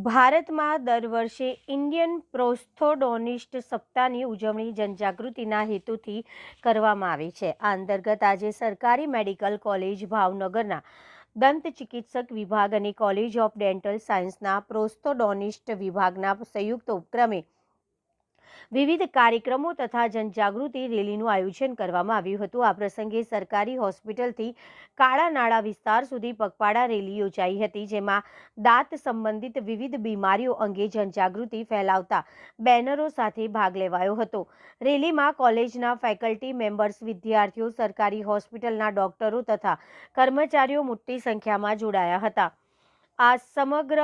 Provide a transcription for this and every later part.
ભારતમાં દર વર્ષે ઇન્ડિયન પ્રોસ્થોડોનિસ્ટ સપ્તાહની ઉજવણી જનજાગૃતિના હેતુથી કરવામાં આવે છે. આ અંતર્ગત આજે સરકારી મેડિકલ કોલેજ ભાવનગરના દંત ચિકિત્સક વિભાગ અને કોલેજ ઓફ ડેન્ટલ સાયન્સના પ્રોસ્થોડોનિસ્ટ વિભાગના સંયુક્ત ઉપક્રમે વિવિધ કાર્યક્રમો તથા જનજાગૃતિ રેલીનું આયોજન કરવામાં આવ્યું હતું. આ પ્રસંગે સરકારી હોસ્પિટલથી કાળા નાળા વિસ્તાર સુધી પગપાળા રેલી યોજાઈ હતી, જેમાં દાંત સંબંધિત વિવિધ બીમારીઓ અંગે જનજાગૃતિ ફેલાવતા બેનરો સાથે ભાગ લેવાયો હતો. રેલીમાં કોલેજના ફેકલ્ટી મેમ્બર્સ, વિદ્યાર્થીઓ, સરકારી હોસ્પિટલના ડોક્ટરો તથા કર્મચારીઓ મોટી સંખ્યામાં જોડાયા હતા. આ સમગ્ર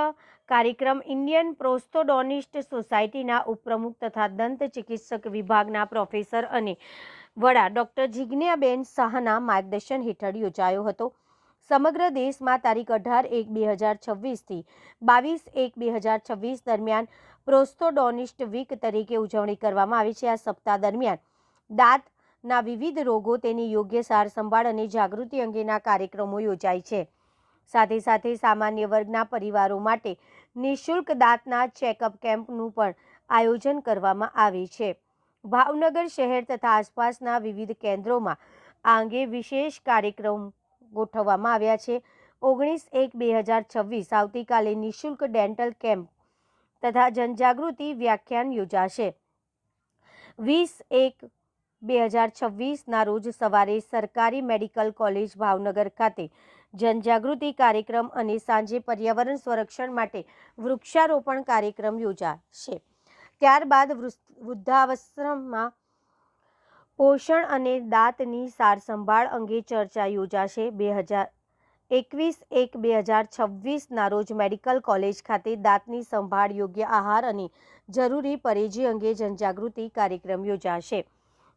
કાર્યક્રમ ઇન્ડિયન પ્રોસ્થોડોનિસ્ટ સોસાયટીના ઉપપ્રમુખ તથા દંત ચિકિત્સક વિભાગના પ્રોફેસર અને વડા ડોક્ટર જિજ્ઞાબેન શાહના માર્ગદર્શન હેઠળ યોજાયો હતો. સમગ્ર દેશમાં તારીખ 18/1/2026 થી 22/1/2026 દરમિયાન પ્રોસ્થોડોનિસ્ટ વીક તરીકે ઉજવણી કરવામાં આવી છે. આ સપ્તાહ દરમિયાન દાંતના વિવિધ રોગો, તેની યોગ્ય સાર સંભાળ અને જાગૃતિ અંગેના કાર્યક્રમો યોજાય છે. સાથે સાથે સામાન્ય વર્ગના પરિવારો માટે નિઃશુલ્ક દાંતના ચેકઅપ કેમ્પનું પણ આયોજન કરવામાં આવે છે. ભાવનગર શહેર તથા આસપાસના વિવિધ કેન્દ્રોમાં આ અંગે વિશેષ કાર્યક્રમ ગોઠવવામાં આવ્યા છે. 19/1/2026 આવતીકાલે નિઃશુલ્ક ડેન્ટલ કેમ્પ તથા જનજાગૃતિ વ્યાખ્યાન યોજાશે. 20/1/2026ના રોજ સવારે સરકારી મેડિકલ કોલેજ ભાવનગર ખાતે જનજાગૃતિ કાર્યક્રમ અને સાંજે પર્યાવરણ સંરક્ષણ માટે વૃક્ષારોપણ કાર્યક્રમ યોજાશે. ત્યારબાદ વૃદ્ધાશ્રમમાં પોષણ અને દાંતની સાર સંભાળ અંગે ચર્ચા યોજાશે. 2021/1/2026ના રોજ મેડિકલ કોલેજ ખાતે દાંતની સંભાળ, યોગ્ય આહાર અને જરૂરી પરેજી અંગે જનજાગૃતિ કાર્યક્રમ યોજાશે.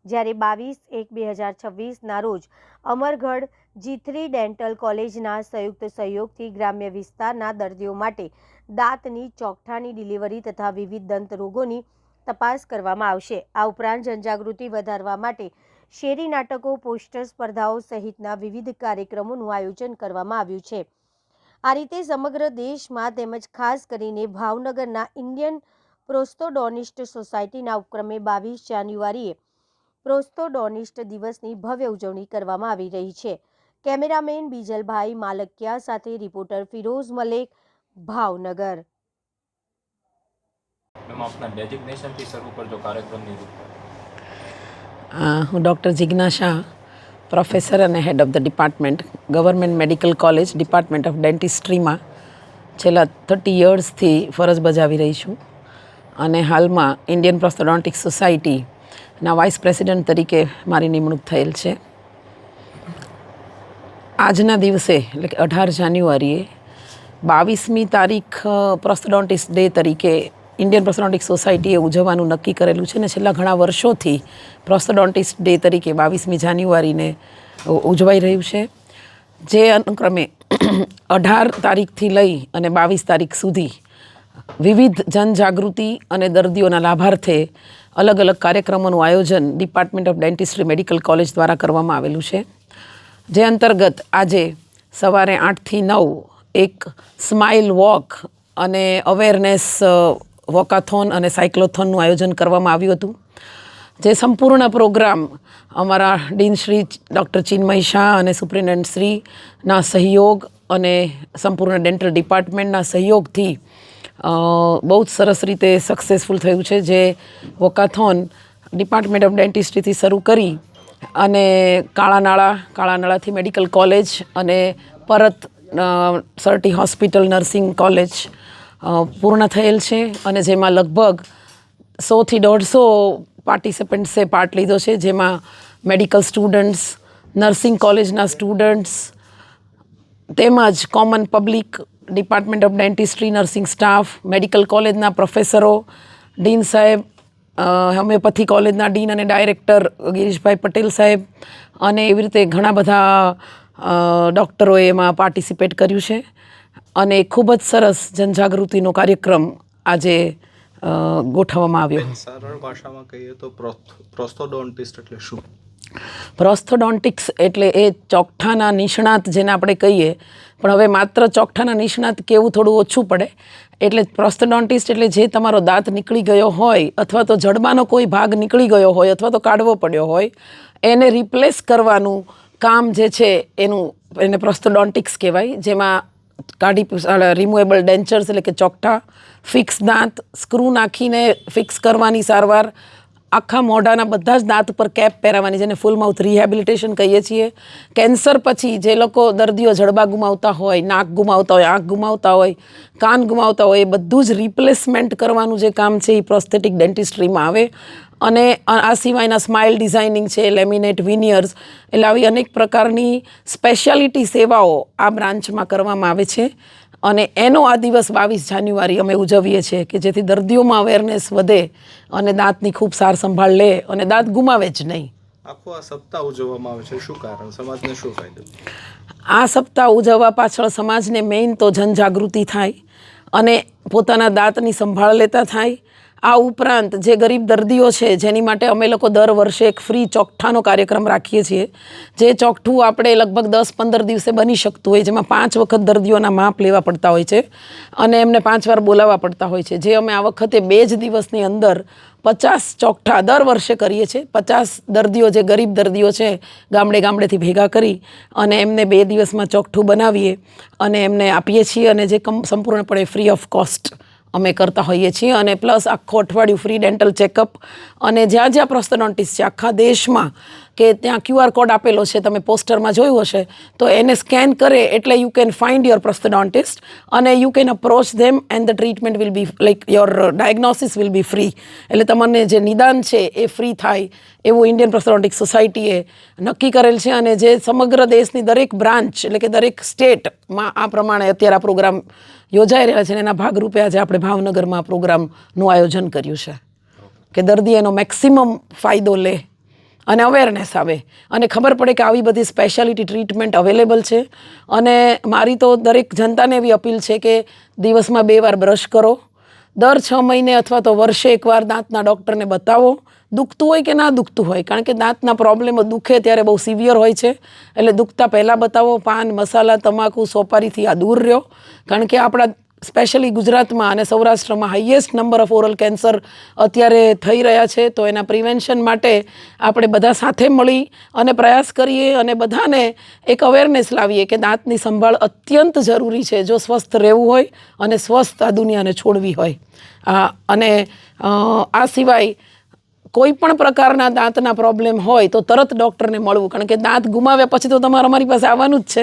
જ્યારે 22/1/2026ના રોજ અમરગઢ G3 ડેન્ટલ કોલેજના સંયુક્ત સહયોગથી ગ્રામ્ય વિસ્તારના દર્દીઓ માટે દાંતની ચોકઠાની ડિલિવરી તથા વિવિધ દંત રોગોની તપાસ કરવામાં આવશે. આ ઉપરાંત જનજાગૃતિ વધારવા માટે શેરી નાટકો, પોસ્ટર સ્પર્ધાઓ સહિતના વિવિધ કાર્યક્રમોનું આયોજન કરવામાં આવ્યું છે. આ રીતે સમગ્ર દેશમાં તેમજ ખાસ કરીને ભાવનગરના ઇન્ડિયન પ્રોસ્થોડોનિસ્ટ સોસાયટીના ઉપક્રમે 22 જાન્યુઆરીએ પ્રોસ્થોડોનિસ્ટ દિવસની ભવ્ય ઉજવણી કરવામાં આવી રહી છે. કેમેરામેન બીજલભાઈ માલકિયા સાથે રિપોર્ટર ફિરોઝ મલેક, ભાવનગર. હું ડૉક્ટર જિજ્ઞા શાહ, પ્રોફેસર અને head of the department, government medical college, department of ડેન્ટિસ્ટ્રીમાં છેલ્લા 30 યર્સથી ફરજ બજાવી રહી છું અને હાલમાં ઇન્ડિયન પ્રોસ્થોડોન્ટિક સોસાયટીના વાઇસ પ્રેસિડેન્ટ તરીકે મારી નિમણૂક થયેલ છે. આજના દિવસે એટલે કે 18 જાન્યુઆરીએ 22મી તારીખ પ્રોસ્થોડોન્ટિસ્ટ ડે તરીકે ઇન્ડિયન પ્રોસ્થોડોન્ટિક સોસાયટીએ ઉજવવાનું નક્કી કરેલું છે ને છેલ્લા ઘણા વર્ષોથી પ્રોસ્થોડોન્ટિસ્ટ ડે તરીકે 22મી જાન્યુઆરીને ઉજવાઈ રહ્યું છે. જે અનુક્રમે 18 તારીખથી લઈ અને 22 તારીખ સુધી વિવિધ જનજાગૃતિ અને દર્દીઓના લાભાર્થે અલગ અલગ કાર્યક્રમોનું આયોજન department of dentistry medical college દ્વારા કરવામાં આવેલું છે. જે અંતર્ગત આજે સવારે 8 થી 9 એક સ્માઇલ વોક અને અવેરનેસ વોકાથોન અને સાયક્લોથોનનું આયોજન કરવામાં આવ્યું હતું. જે સંપૂર્ણ પ્રોગ્રામ અમારા ડીન શ્રી ડૉક્ટર ચિન્મય શાહ અને સુપ્રિન્ટેન્ડન્ટ શ્રીના સહયોગ અને સંપૂર્ણ ડેન્ટલ ડિપાર્ટમેન્ટના સહયોગથી બહુ જ સરસ રીતે સક્સેસફુલ થયું છે. જે વોકાથોન ડિપાર્ટમેન્ટ ઓફ ડેન્ટિસ્ટ્રીથી શરૂ કરી અને કાળાનાળાથી મેડિકલ કોલેજ અને પરત સરટી હોસ્પિટલ નર્સિંગ કોલેજ પૂર્ણ થયેલ છે અને જેમાં લગભગ 100 થી 150 પાર્ટિસિપન્ટ્સે પાર્ટ લીધો છે. જેમાં મેડિકલ સ્ટુડન્ટ્સ, નર્સિંગ કોલેજના સ્ટુડન્ટ્સ તેમજ common public, department of dentistry, nursing staff, medical કોલેજના પ્રોફેસરો, ડીન સાહેબ, હોમિયોપેથી કોલેજના ડીન અને ડાયરેક્ટર ગિરીશભાઈ પટેલ સાહેબ અને એવી રીતે ઘણા બધા ડૉક્ટરોએ એમાં પાર્ટિસિપેટ કર્યું છે અને ખૂબ જ સરસ જનજાગૃતિનો કાર્યક્રમ આજે ગોઠવવામાં આવ્યો. સરળ ભાષામાં કહીએ તો પ્રોસ્થોડોન્ટિસ્ટ એટલે શું? પ્રોસ્થોડોન્ટિક્સ એટલે એ ચોકઠાના નિષ્ણાત જેને આપણે કહીએ, પણ હવે માત્ર ચોકઠાના નિષ્ણાત કેવું થોડું ઓછું પડે. એટલે પ્રોસ્થોડોન્ટિસ્ટ એટલે જે તમારો દાંત નીકળી ગયો હોય અથવા તો જડબાનો કોઈ ભાગ નીકળી ગયો હોય અથવા તો કાઢવો પડ્યો હોય એને રિપ્લેસ કરવાનું કામ જે છે એને પ્રોસ્થોડોન્ટિક્સ કહેવાય. જેમાં રિમૂવેબલ ડેન્ચર્સ એટલે કે ચોકઠા, ફિક્સ દાંત, સ્ક્રૂ નાખીને ફિક્સ કરવાની સારવાર, આખા મોઢાના બધા જ દાંત પર કેપ પહેરાવવાની, જેને ફૂલ માઉથ રિહેબિલિટેશન કહીએ છીએ. કેન્સર પછી જે લોકો દર્દીઓ જડબા ગુમાવતા હોય, નાક ગુમાવતા હોય, આંખ ગુમાવતા હોય, કાન ગુમાવતા હોય, એ બધું જ રિપ્લેસમેન્ટ કરવાનું જે કામ છે એ પ્રોસ્થેટિક ડેન્ટિસ્ટ્રીમાં આવે. અને આ સિવાયના સ્માઇલ ડિઝાઇનિંગ છે, લેમિનેટ, વિનિયર્સ, એટલે આવી અનેક પ્રકારની સ્પેશિયાલિટી સેવાઓ આ બ્રાન્ચમાં કરવામાં આવે છે. અને એનો આ દિવસ 22 જાન્યુઆરી અમે ઉજવીએ છીએ કે જેથી દર્દીઓમાં અવેરનેસ વધે અને દાંતની ખૂબ સાર સંભાળ લે અને દાંત ગુમાવે જ નહીં. આખો આ સપ્તાહ ઉજવવામાં આવે છે, શું કારણ, સમાજને શું ફાયદો? આ સપ્તાહ ઉજવવા પાછળ સમાજને મેઇન તો જનજાગૃતિ થાય અને પોતાના દાંતની સંભાળ લેતા થાય. આ ઉપરાંત જે ગરીબ દર્દીઓ છે જેની માટે અમે લોકો દર વર્ષે એક ફ્રી ચોકઠાનો કાર્યક્રમ રાખીએ છીએ. જે ચોકઠું આપણે લગભગ 10-15 દિવસે બની શકતું હોય, જેમાં 5 વખત દર્દીઓના માપ લેવા પડતા હોય છે અને એમને 5 વાર બોલાવવા પડતા હોય છે. જે અમે આ વખતે 2 જ દિવસની અંદર 50 ચોકઠા દર વર્ષે કરીએ છીએ. 50 દર્દીઓ, જે ગરીબ દર્દીઓ છે, ગામડેથી ભેગા કરી અને એમને 2 દિવસમાં ચોકઠું બનાવીએ અને એમને આપીએ છીએ. અને જે સંપૂર્ણપણે ફ્રી ઓફ કોસ્ટ અમે કરતા હોઈએ છીએ. અને પ્લસ આખું અઠવાડિયું ફ્રી ડેન્ટલ ચેકઅપ. અને જ્યાં જ્યાં પ્રોસ્થોડોન્ટિસ્ટ છે આખા દેશમાં, કે ત્યાં QR કોડ આપેલો છે, તમે પોસ્ટરમાં જોયું હશે, તો એને સ્કેન કરે એટલે યુ કેન ફાઇન્ડ યોર પ્રોસ્થોડોન્ટિસ્ટ અને you can approach them and the treatment will be like your diagnosis will be free. એટલે તમને જે નિદાન છે એ ફ્રી થાય એવું ઇન્ડિયન પ્રોસ્થોડોન્ટિક સોસાયટીએ નક્કી કરેલ છે. અને જે સમગ્ર દેશની દરેક બ્રાન્ચ એટલે કે દરેક સ્ટેટમાં આ પ્રમાણે અત્યારે આ પ્રોગ્રામ યોજાઈ રહ્યા છે. અને એના ભાગરૂપે આજે આપણે ભાવનગરમાં આ પ્રોગ્રામનું આયોજન કર્યું છે કે દર્દી એનો મેક્સિમમ ફાયદો લે અને અવેરનેસ આવે અને ખબર પડે કે આવી બધી સ્પેશિયાલિટી ટ્રીટમેન્ટ અવેલેબલ છે. અને મારી તો દરેક જનતાને એવી અપીલ છે કે દિવસમાં 2 વાર બ્રશ કરો, દર 6 મહિને અથવા તો વર્ષે 1 વાર દાંતના ડૉક્ટરને બતાવો, દુખતું હોય કે ના દુખતું હોય. કારણ કે દાંતના પ્રોબ્લેમો દુખે ત્યારે બહુ સિવિયર હોય છે. એટલે દુખતા પહેલાં બતાવો. પાન, મસાલા, તમાકુ, સોપારીથી આ દૂર રહ્યો. કારણ કે આપણા સ્પેશિયલી ગુજરાતમાં અને સૌરાષ્ટ્રમાં highest number of oral cancer અત્યારે થઈ રહ્યા છે. તો એના પ્રિવેન્શન માટે આપણે બધા સાથે મળી અને પ્રયાસ કરીએ અને બધાને એક અવેરનેસ લાવીએ કે દાંતની સંભાળ અત્યંત જરૂરી છે જો સ્વસ્થ રહેવું હોય અને સ્વસ્થ આ દુનિયાને છોડવી હોય. અને આ સિવાય કોઈ પણ પ્રકારના દાંતના પ્રોબ્લેમ હોય તો તરત ડૉક્ટરને મળવું. કારણ કે દાંત ગુમાવ્યા પછી તો તમારે અમારી પાસે આવવાનું જ છે,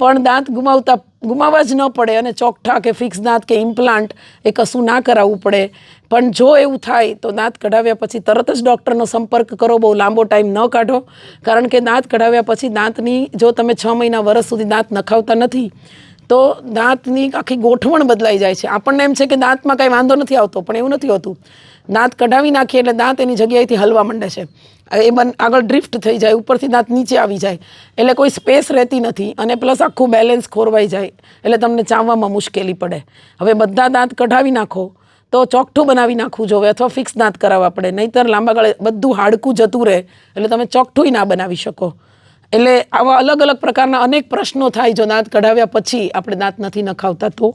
પણ દાંત ગુમાવવા જ ન પડે અને ચોકઠા કે ફિક્સ દાંત કે ઇમ્પ્લાન્ટ એ કશું ના કરાવવું પડે. પણ જો એવું થાય તો દાંત કઢાવ્યા પછી તરત જ ડૉક્ટરનો સંપર્ક કરો. બહુ લાંબો ટાઈમ ન કાઢો. કારણ કે દાંત કઢાવ્યા પછી દાંતની, જો તમે 6 મહિના, વર્ષ સુધી દાંત નખાવતા નથી તો દાંતની આખી ગોઠવણ બદલાઈ જાય છે. આપણને એમ છે કે દાંતમાં કાંઈ વાંધો નથી આવતો, પણ એવું નથી હોતું. દાંત કઢાવી નાખીએ એટલે દાંત એની જગ્યાએથી હલવા માંડે છે. એ આગળ ડ્રિફ્ટ થઈ જાય, ઉપરથી દાંત નીચે આવી જાય, એટલે કોઈ સ્પેસ રહેતી નથી. અને પ્લસ આખું બેલેન્સ ખોરવાઈ જાય, એટલે તમને ચાવવામાં મુશ્કેલી પડે. હવે બધા દાંત કઢાવી નાખો તો ચોકઠું બનાવી નાખવું જોવે અથવા ફિક્સ દાંત કરાવવા પડે, નહીંતર લાંબા ગાળે બધું હાડકું જતું રહે એટલે તમે ચોકઠુંય ના બનાવી શકો. એટલે આવા અલગ અલગ પ્રકારના અનેક પ્રશ્નો થાય જો દાંત કઢાવ્યા પછી આપણે દાંત નથી નખાવતા તો.